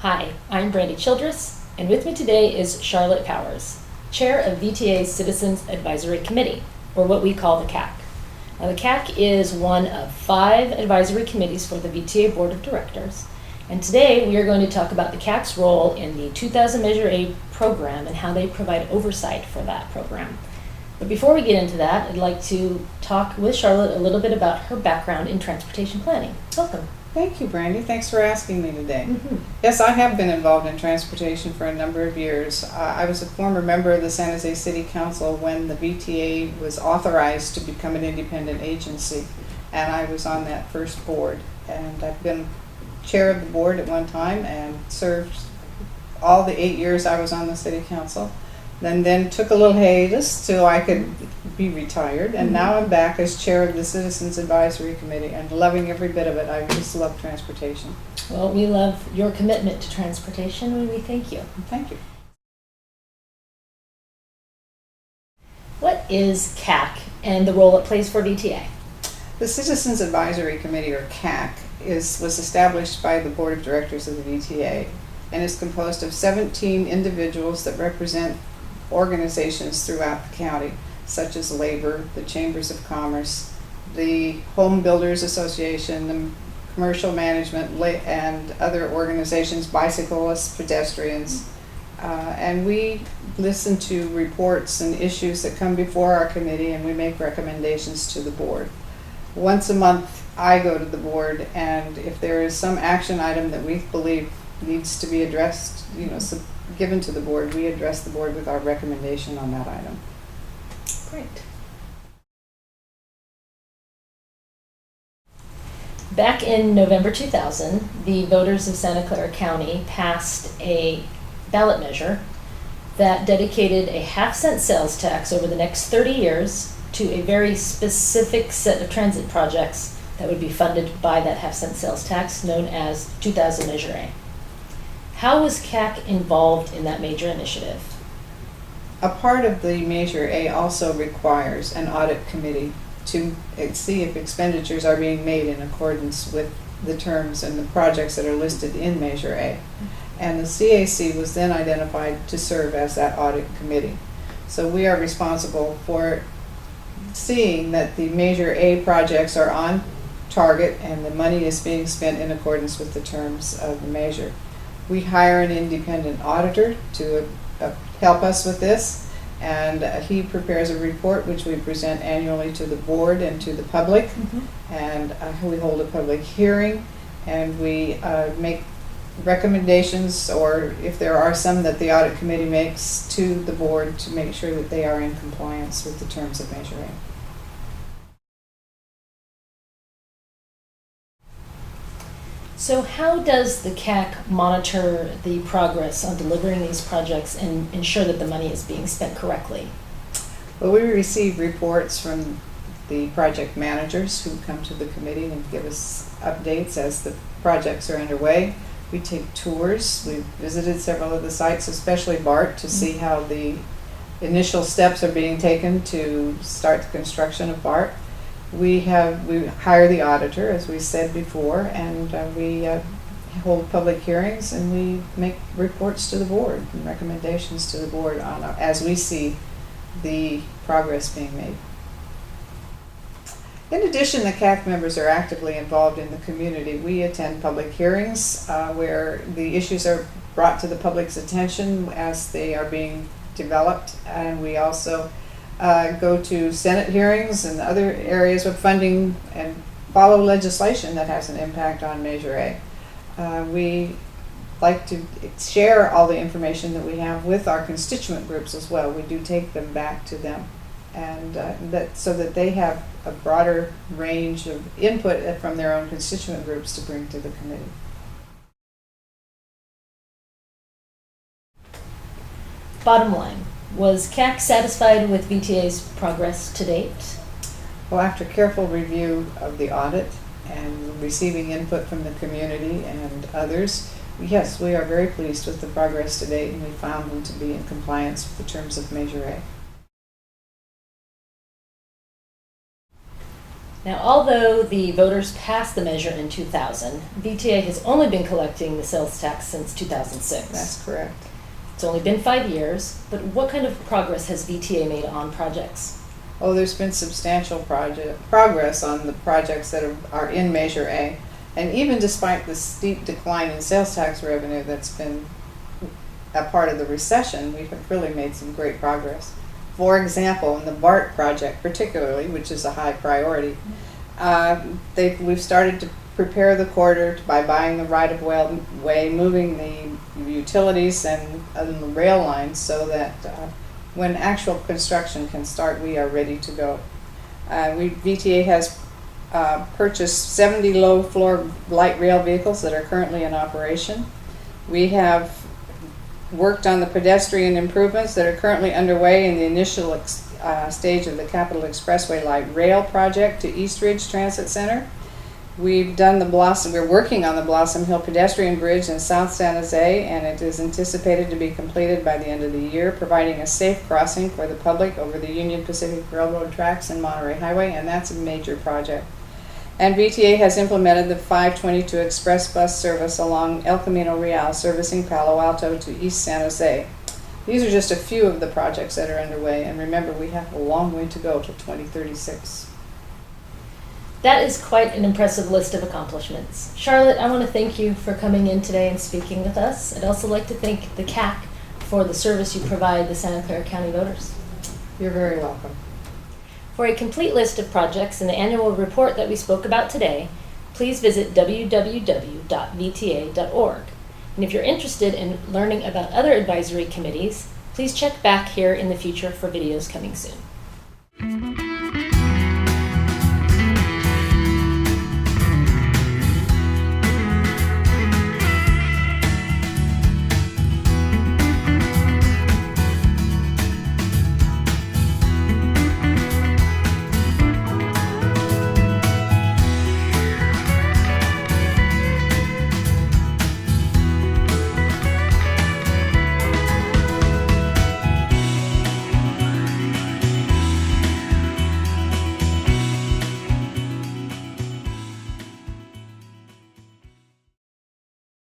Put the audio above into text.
Hi, I'm Brandy Childress, and with me today is Charlotte Powers, Chair of VTA Citizens Advisory Committee, or what we call the CAC. Now, the CAC is one of 5 advisory committees for the VTA Board of Directors, and today we are going to talk about the CAC's role in the 2000 Measure A program and how they provide oversight for that program. But before we get into that, I'd like to talk with Charlotte a little bit about her background in transportation planning. Welcome. Thank you, Brandy. Thanks for asking me today. Mm-hmm. Yes, I have been involved in transportation for a number of years. I was a former member of the San Jose City Council when the VTA was authorized to become an independent agency, and I was on that first board. And I've been chair of the board at one time and served all the 8 years I was on the City Council. Then took a little hiatus so I could be retired, and now I'm back as chair of the Citizens Advisory Committee and loving every bit of it. I just love transportation. Well, we love your commitment to transportation, and we thank you. Thank you. What is CAC and the role it plays for VTA? The Citizens Advisory Committee, or CAC, was established by the Board of Directors of the VTA and is composed of 17 individuals that represent organizations throughout the county, such as labor, the chambers of commerce, the home builders association, the commercial management, and other organizations, bicyclists, pedestrians, and we listen to reports and issues that come before our committee, and we make recommendations to the board. Once a month I go to the board, and if there is some action item that we believe needs to be addressed, given to the board, we address the board with our recommendation on that item. Great. Back in November 2000, the voters of Santa Clara County passed a ballot measure that dedicated a half-cent sales tax over the next 30 years to a very specific set of transit projects that would be funded by that half-cent sales tax, known as 2000 Measure A. How was CAC involved in that major initiative? A part of the Measure A also requires an audit committee to see if expenditures are being made in accordance with the terms and the projects that are listed in Measure A. And the CAC was then identified to serve as that audit committee. So we are responsible for seeing that the Measure A projects are on target and the money is being spent in accordance with the terms of the measure. We hire an independent auditor to help us with this, and he prepares a report which we present annually to the board and to the public, and we hold a public hearing, and we make recommendations, or if there are some that the audit committee makes, to the board to make sure that they are in compliance with the terms of Measure A. So how does the CAC monitor the progress on delivering these projects and ensure that the money is being spent correctly? Well, we receive reports from the project managers who come to the committee and give us updates as the projects are underway. We take tours. We've visited several of the sites, especially BART, to see how the initial steps are being taken to start the construction of BART. We hire the auditor, as we said before, and we hold public hearings, and we make reports to the board and recommendations to the board on as we see the progress being made. In addition, the CAC members are actively involved in the community. We attend public hearings where the issues are brought to the public's attention as they are being developed, and we also go to Senate hearings and other areas of funding and follow legislation that has an impact on Measure A. We like to share all the information that we have with our constituent groups as well. We do take them back to them, and so that they have a broader range of input from their own constituent groups to bring to the committee. Bottom line, was CAC satisfied with VTA's progress to date? Well, after careful review of the audit and receiving input from the community and others, yes, we are very pleased with the progress to date, and we found them to be in compliance with the terms of Measure A. Now, although the voters passed the measure in 2000, VTA has only been collecting the sales tax since 2006. That's correct. It's only been 5 years, but what kind of progress has VTA made on projects? Oh, there's been substantial progress on the projects that are in Measure A. And even despite the steep decline in sales tax revenue that's been a part of the recession, we have really made some great progress. For example, in the BART project particularly, which is a high priority, we've started to prepare the corridor by buying the right-of-way, moving the utilities and the rail lines so that when actual construction can start, we are ready to go. VTA has purchased 70 low-floor light rail vehicles that are currently in operation. We have worked on the pedestrian improvements that are currently underway in the initial stage of the Capital Expressway Light Rail project to East Ridge Transit Center. We're working on the Blossom Hill pedestrian bridge in South San Jose, and it is anticipated to be completed by the end of the year, providing a safe crossing for the public over the Union Pacific Railroad tracks and Monterey Highway, and that's a major project. And VTA has implemented the 522 express bus service along El Camino Real, servicing Palo Alto to East San Jose. These are just a few of the projects that are underway, and remember, we have a long way to go till 2036. That is quite an impressive list of accomplishments. Charlotte, I want to thank you for coming in today and speaking with us. I'd also like to thank the CAC for the service you provide the Santa Clara County voters. You're very welcome. For a complete list of projects and the annual report that we spoke about today, please visit www.vta.org. And if you're interested in learning about other advisory committees, please check back here in the future for videos coming soon.